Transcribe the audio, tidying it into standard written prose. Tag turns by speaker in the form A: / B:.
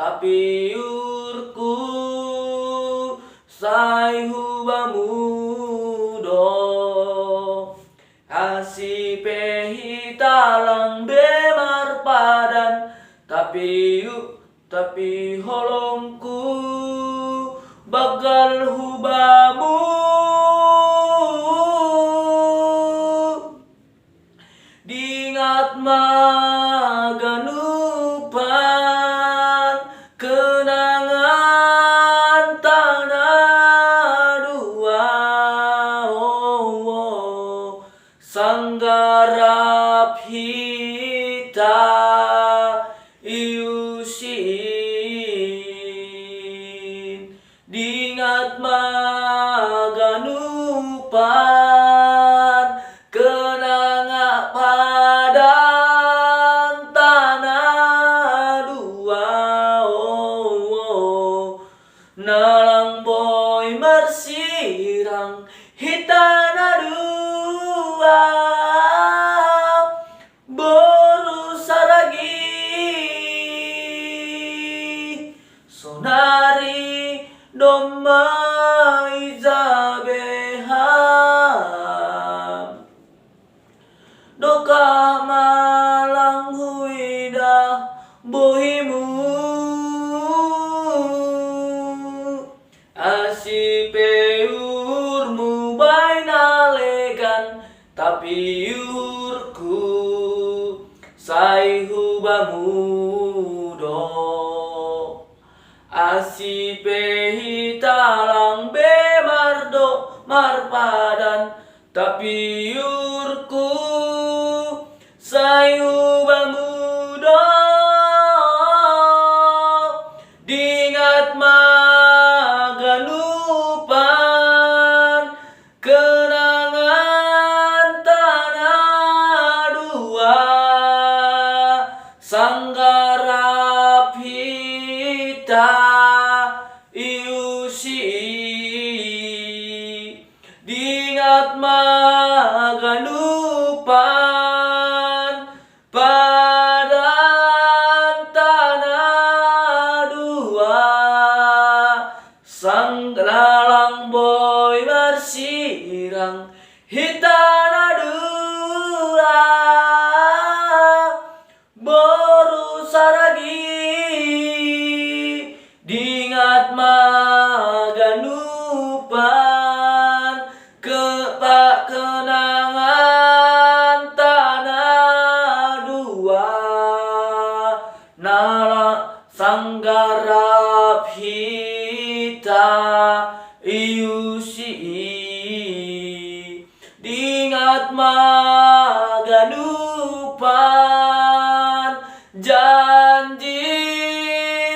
A: tapi urku sai huba mudo asi pehi talang bemar padan tapi holongku bagal hubamu dingat maganupan kenangan tanah dua sanggarap hita iusin dingat maganupan kenanga padan tanah dua nalang boy mersirang hitana dua boru saragi sonari domai zabeham doka malang huida bohimu asipeurmu bainalegan tapi urku sai hubamudo asipehi talang bemardo marpadan tapi urku sai hubamudo dingat maganupan kenangan tanah dua sanggarap hita iusi dingat maganupan padan tanah dua sang lalang boy bersirang hitana dua boru saragi dingat maganupan kenangan tanah dua nala sanggarap hita iusi dingat